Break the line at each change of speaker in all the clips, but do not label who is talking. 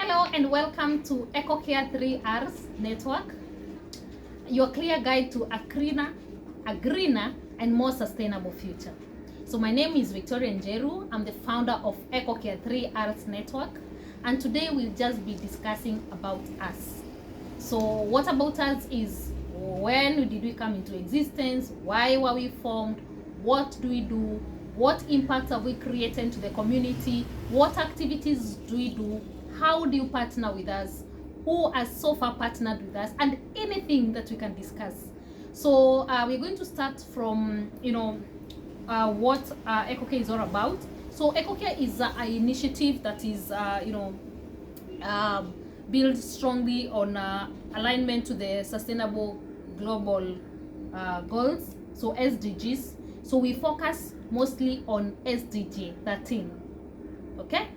Hello and welcome to EcoCare 3Rs Network, your clear guide to a greener and more sustainable future. So my name is Victoria Njeru. I'm the founder of EcoCare 3Rs Network, and today we'll just be discussing about us. So what about us is when did we come into existence, why were we formed, what do we do, what impact have we created to the community, what activities do we do, how do you partner with us, who has so far partnered with us, and anything that we can discuss. So we're going to start from what EcoCare is all about. So EcoCare is an initiative that is built strongly on alignment to the sustainable global goals, so SDGs. So we focus mostly on SDG 13. Okay,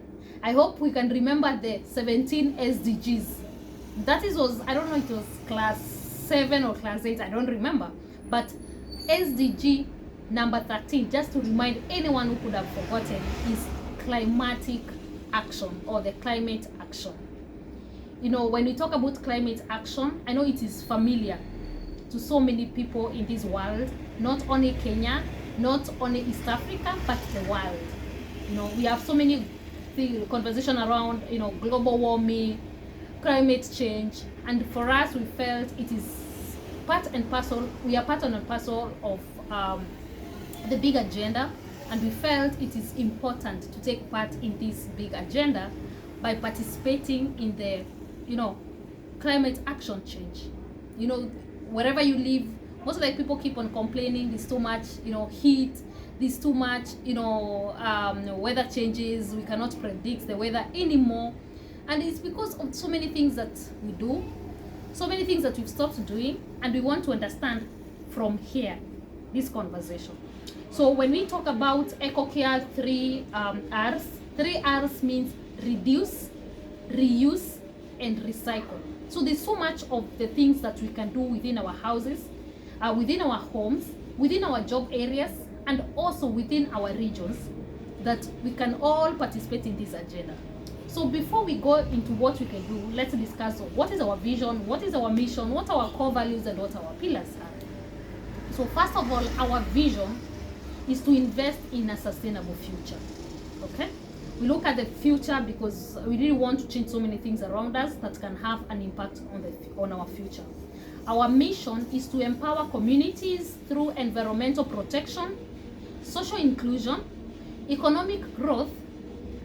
I hope we can remember the 17 SDGs. That was, I don't know, it was class 7 or class 8, I don't remember, but SDG number 13, just to remind anyone who could have forgotten, is climatic action, or the climate action. When we talk about climate action, I know it is familiar to so many people in this world, not only Kenya, not only East Africa, but the world. We have so many conversation around global warming, climate change, and for us we felt it is part and parcel. We are part and parcel of the big agenda, and we felt it is important to take part in this big agenda by participating in the climate action change. Wherever you live, most of the people keep on complaining there's too much heat, there's too much weather changes, we cannot predict the weather anymore, and it's because of so many things that we do, so many things that we've stopped doing, and we want to understand from here this conversation. So when we talk about EcoCare 3Rs, 3Rs means reduce, reuse, and recycle. So there's so much of the things that we can do within our houses, within our homes, within our job areas, and also within our regions, that we can all participate in this agenda. So before we go into what we can do, let's discuss what is our vision, what is our mission, what our core values, and what our pillars are. So first of all, our vision is to invest in a sustainable future. Okay? We look at the future because we really want to change so many things around us that can have an impact on our future. Our mission is to empower communities through environmental protection, social inclusion, economic growth,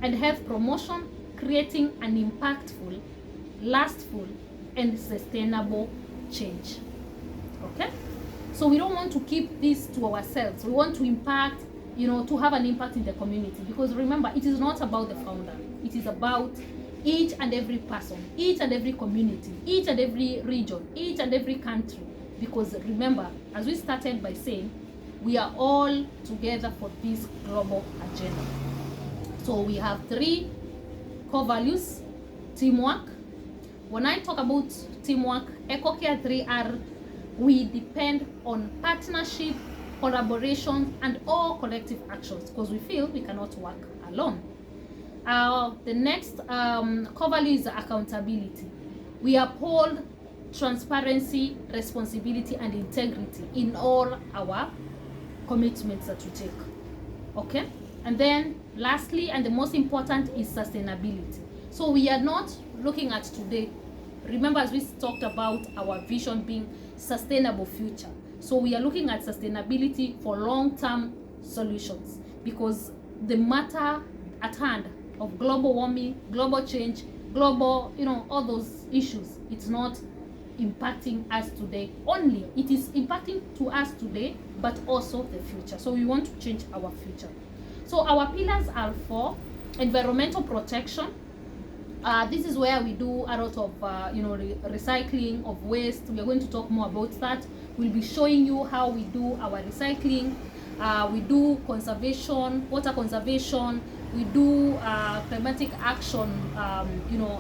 and health promotion, creating an impactful, lastful, and sustainable change. Okay? So we don't want to keep this to ourselves. We want to impact, to have an impact in the community, because remember, it is not about the founder. It is about each and every person, each and every community, each and every region, each and every country. Because remember, as we started by saying, we are all together for this global agenda. So we have 3 core values: teamwork. When I talk about teamwork, EcoCare 3R, we depend on partnership, collaboration, and all collective actions, because we feel we cannot work alone. The next core value is accountability. We uphold transparency, responsibility, and integrity in all our commitments that we take. Okay? And then lastly, and the most important, is sustainability. So we are not looking at today. Remember, as we talked about our vision being sustainable future. So we are looking at sustainability for long-term solutions, because the matter at hand of global warming, global change, global, all those issues, it's not impacting us today only. It is impacting to us today, but also the future. So we want to change our future. So our pillars are 4: environmental protection. This is where we do a lot of recycling of waste. We are going to talk more about that. We'll be showing you how we do our recycling. We do conservation, water conservation. We do climatic action,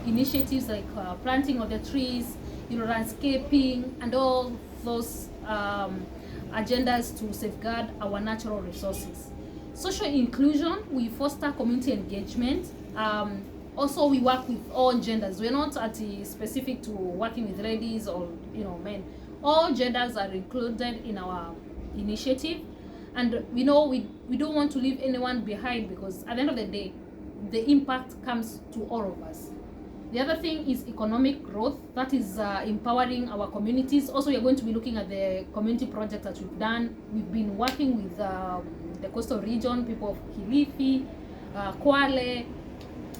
initiatives like planting of the trees, landscaping, and all those agendas to safeguard our natural resources. Social inclusion, we foster community engagement. Also, we work with all genders. We're not specific to working with ladies or men. All genders are included in our initiative, and we don't want to leave anyone behind, because at the end of the day, the impact comes to all of us. The other thing is economic growth, that is empowering our communities. Also, we are going to be looking at the community projects that we've done. We've been working with the coastal region, people of Kilifi, Kwale,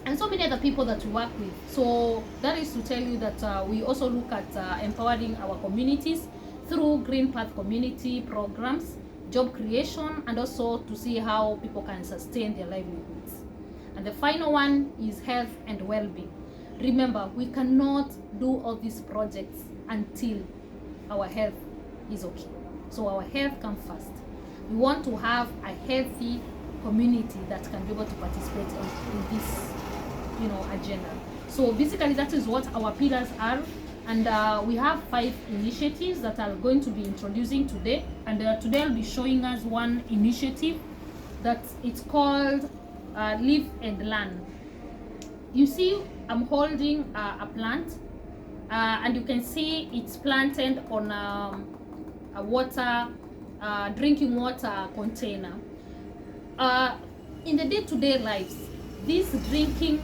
and so many other people that we work with. So that is to tell you that we also look at empowering our communities through Green Path community programs, job creation, and also to see how people can sustain their livelihoods. And the final one is health and well-being. Remember, we cannot do all these projects until our health is okay. So our health comes first. We want to have a healthy community that can be able to participate in this agenda. So basically that is what our pillars are, and we have 5 initiatives that I'm going to be introducing today. And today I'll be showing us one initiative that it's called Live and Learn. You see, I'm holding a plant, and you can see it's planted on a water, drinking water container. In the day-to-day lives, this drinking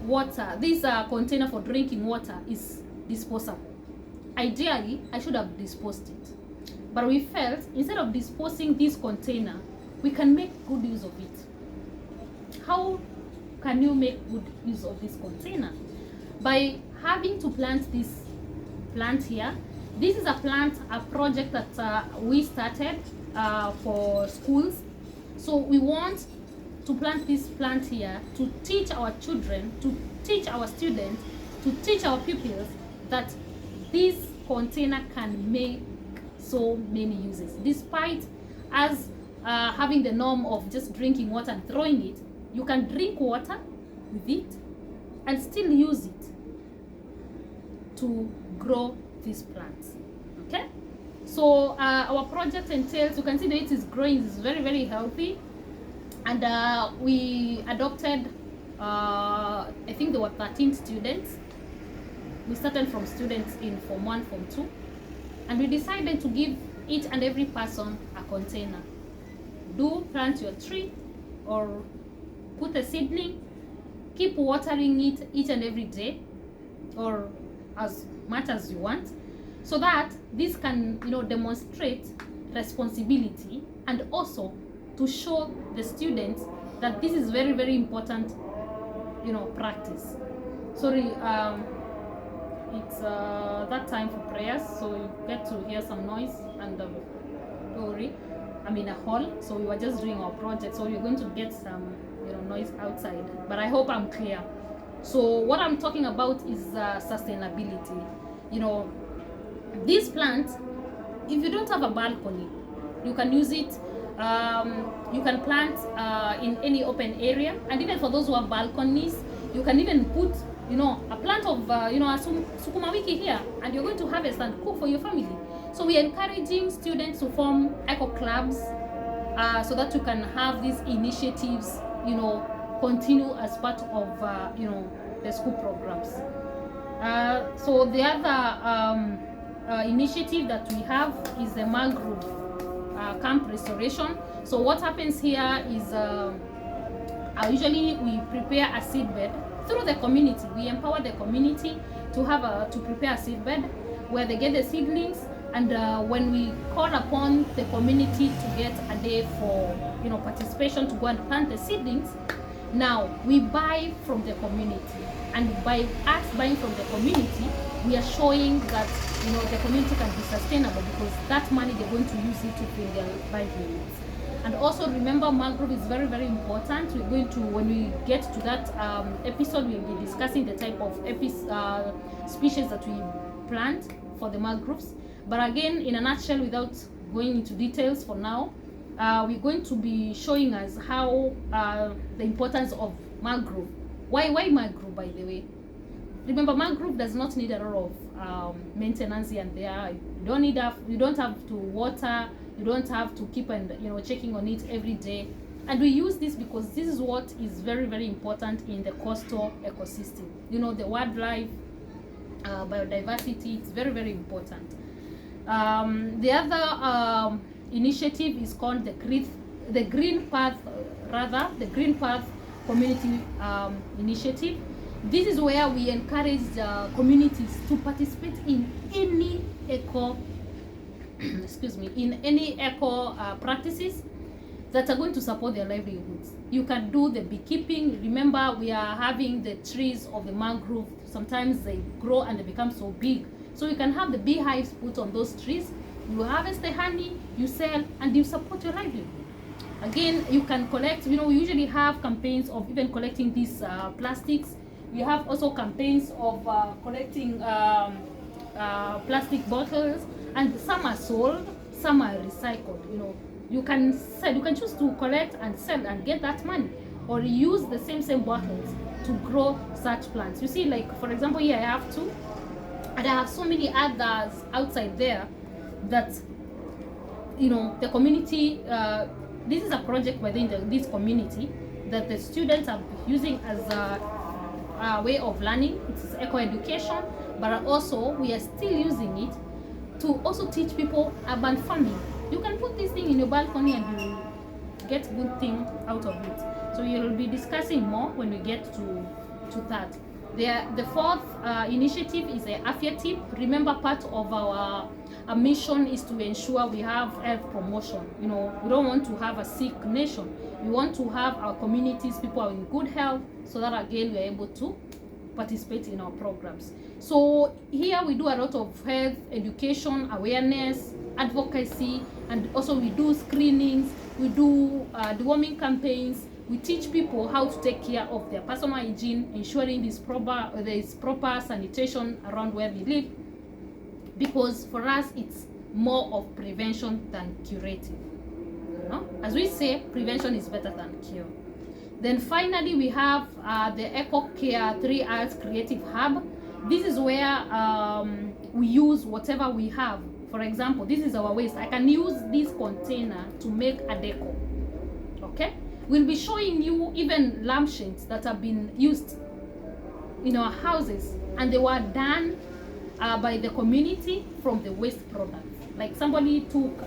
water, this container for drinking water is disposable. Ideally, I should have disposed it, but we felt instead of disposing this container, we can make good use of it. How can you make good use of this container? By having to plant this plant here. This is a project that we started for schools. So we want to plant this plant here to teach our children, to teach our students, to teach our pupils that this container can make so many uses. Despite us having the norm of just drinking water and throwing it, you can drink water with it and still use it to grow these plants. Okay, so our project entails, you can see that it is growing, it's very, very healthy. And we adopted I think there were 13 students. We started from students in Form 1, Form 2, and we decided to give each and every person a container. Do plant your tree or put a seedling, keep watering it each and every day or as much as you want, so that this can demonstrate responsibility, and also to show the students that this is very, very important practice. Sorry, it's that time for prayers, so you get to hear some noise, and don't worry, I'm in a hall, so we were just doing our project, so you're going to get some noise outside, but I hope I'm clear. So what I'm talking about is sustainability. This plant, if you don't have a balcony, you can use it. You can plant in any open area, and even for those who have balconies, you can even put a plant of a sukuma wiki here, and you're going to harvest and cook for your family. So we are encouraging students to form eco clubs so that you can have these initiatives continue as part of the school programs. So the other initiative that we have is the mangrove camp restoration. So what happens here is usually we prepare a seed bed through the community. We empower the community to prepare a seed bed where they get the seedlings, and when we call upon the community to get a day for participation to go and plant the seedlings, now we buy from the community, and by us buying from the community, we are showing that the community can be sustainable, because that money they're going to use it to pay their livelihoods. And also remember, mangrove is very, very important. We're going to, when we get to that episode, we'll be discussing the type of species that we plant for the mangroves. But again, in a nutshell, without going into details for now, we're going to be showing us how the importance of mangrove. Why mangrove, by the way? Remember, mangrove does not need a lot of maintenance here and there. You don't have to water. You don't have to keep checking on it every day. And we use this because this is what is very, very important in the coastal ecosystem. You know, the wildlife, biodiversity, it's very, very important. The other initiative is called the Green Path Community Initiative. This is where we encourage communities to participate in any eco practices that are going to support their livelihoods. You can do the beekeeping. Remember, we are having the trees of the mangrove. Sometimes they grow and they become so big. So you can have the beehives put on those trees. You harvest the honey, you sell, and you support your livelihood. Again, you can collect, you know, we usually have campaigns of even collecting these plastics. We have also campaigns of collecting plastic bottles, and some are sold, some are recycled. You know, you can sell, you can choose to collect and sell and get that money, or use the same bottles to grow such plants. You see, like for example, here I have two, and I have so many others outside there that, you know, the community, this is a project within this community that the students are using as a way of learning. It's eco-education, but also we are still using it to also teach people urban farming. You can put this thing in your balcony and you get good thing out of it. So you'll be discussing more when we get to that. The fourth initiative is the affirmative. Remember, part of our mission is to ensure we have health promotion. You know, we don't want to have a sick nation. We want to have our communities, people are in good health, so that again we are able to participate in our programs. So here we do a lot of health education, awareness, advocacy, and also we do screenings, we do deworming campaigns. We teach people how to take care of their personal hygiene, ensuring there is proper sanitation around where they live, because for us it's more of prevention than curative. You know? As we say, prevention is better than cure. Then finally we have the Eco Care 3 Arts Creative Hub. This is where we use whatever we have. For example, this is our waste. I can use this container to make a deco. Okay? We'll be showing you even lampshades that have been used in our houses, and they were done by the community from the waste products. Like somebody took,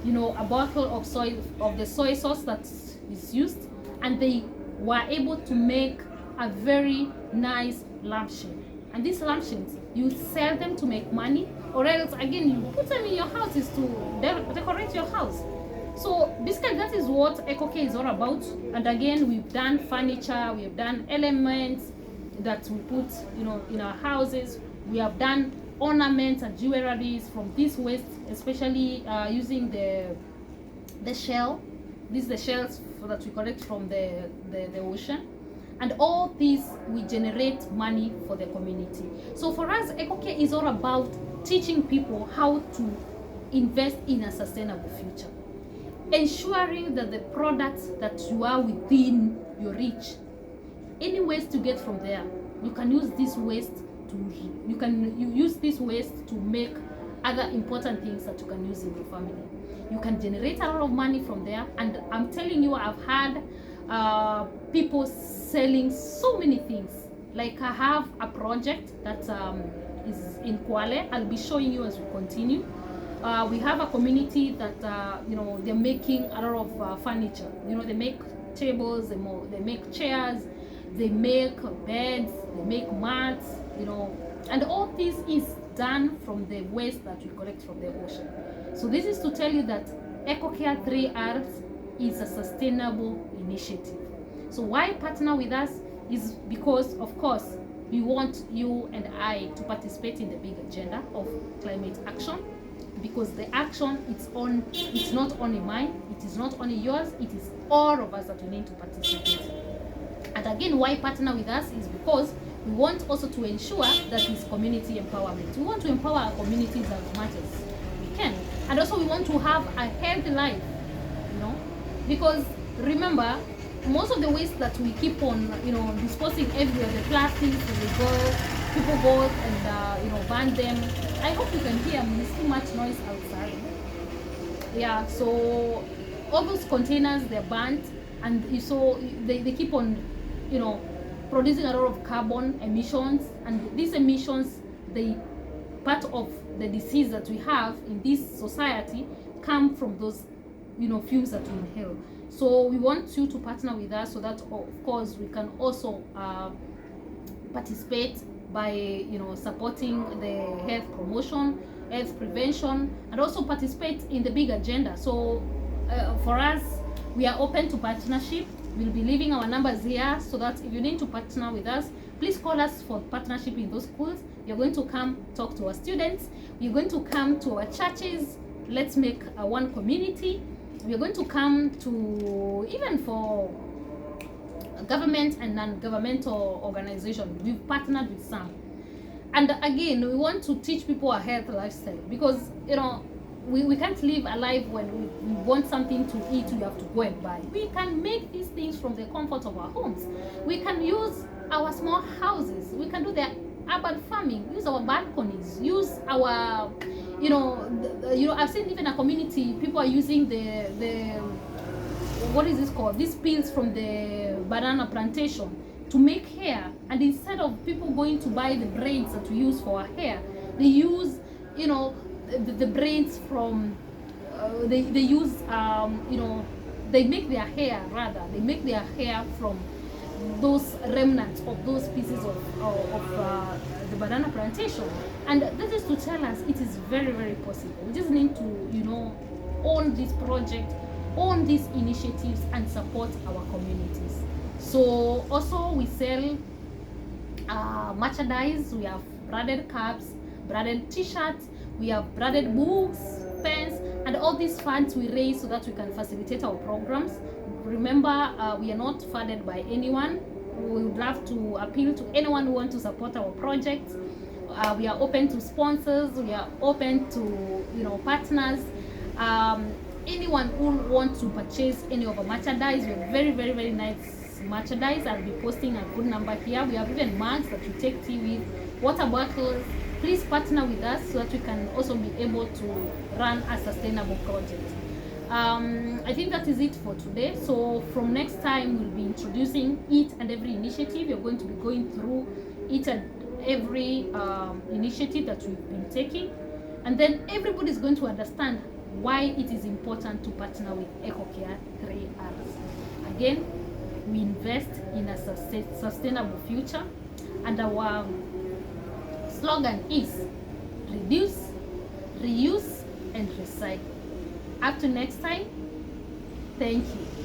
you know, a bottle of the soy sauce that is used, and they were able to make a very nice lampshade. And these lampshades, you sell them to make money, or else again you put them in your houses to decorate your house. So basically that is what EcoCare is all about. And again, we've done furniture, we have done elements that we put, you know, in our houses. We have done ornaments and jewelries from this waste, especially using the shell. These are the shells that we collect from the ocean. And all these, we generate money for the community. So for us, EcoCare is all about teaching people how to invest in a sustainable future, ensuring that the products that you are within your reach, any waste you get from there, you can use this waste you use this waste to make other important things that you can use in your family. You can generate a lot of money from there, and I'm telling you, I've had people selling so many things. Like I have a project that is in Kwale. I'll be showing you as we continue. We have a community that you know, they're making a lot of furniture. You know, they make tables, they make chairs, they make beds, they make mats, you know, and all this is done from the waste that we collect from the ocean. So this is to tell you that EcoCare 3 Arts is a sustainable initiative. So why partner with us is because, of course, we want you and I to participate in the big agenda of climate action, because the action, it's not only mine, it is not only yours, it is all of us that we need to participate. And again, why partner with us is because we want also to ensure that it's community empowerment. We want to empower our communities as much as we can. And also we want to have a healthy life, you know, because remember, most of the waste that we keep on, you know, disposing everywhere, the plastics, people go and, you know, burn them. I hope you can hear me. There's too much noise outside. Yeah, so all those containers, they're burnt, and so they keep on, producing a lot of carbon emissions, and these emissions, they part of the disease that we have in this society come from those fumes that we inhale. So we want you to partner with us so that of course we can also participate by supporting the health promotion, health prevention, and also participate in the big agenda. So for us, we are open to partnership. We'll be leaving our numbers here so that if you need to partner with us, please call us for partnership in those schools. You're going to come talk to our students. You're going to come to our churches. Let's make one community. We're going to come to even for government and non-governmental organizations. We've partnered with some. And again, we want to teach people a healthy lifestyle, because we can't live a life when we want something to eat, we have to go and buy. We can make these things from the comfort of our homes. We can use our small houses. We can do the urban farming, use our balconies, use our I've seen even a community, people are using the what is this called, these peels from the banana plantation to make hair. And instead of people going to buy the braids that we use for our hair, they use the braids from they use they make their hair, rather they make their hair from those remnants of those pieces of the banana plantation. And that is to tell us it is very, very possible. We just need to own this project, own these initiatives, and support our communities. So also we sell merchandise. We have branded caps, branded t-shirts, we have branded books, pens, and all these funds we raise so that we can facilitate our programs. Remember, we are not funded by anyone. We would love to appeal to anyone who wants to support our projects. We are open to sponsors. We are open to partners. Anyone who wants to purchase any of our merchandise, we have very, very, very nice merchandise. I'll be posting a good number here. We have even mugs that you take tea with, water bottles. Please partner with us so that we can also be able to run a sustainable project. I think that is it for today. So from next time, we'll be introducing each and every initiative. You're going to be going through each and every initiative that we've been taking, and then everybody is going to understand why it is important to partner with EcoCare 3Rs. Again, we invest in a sustainable future, and our slogan is reduce, reuse, and recycle. Up to next time, thank you.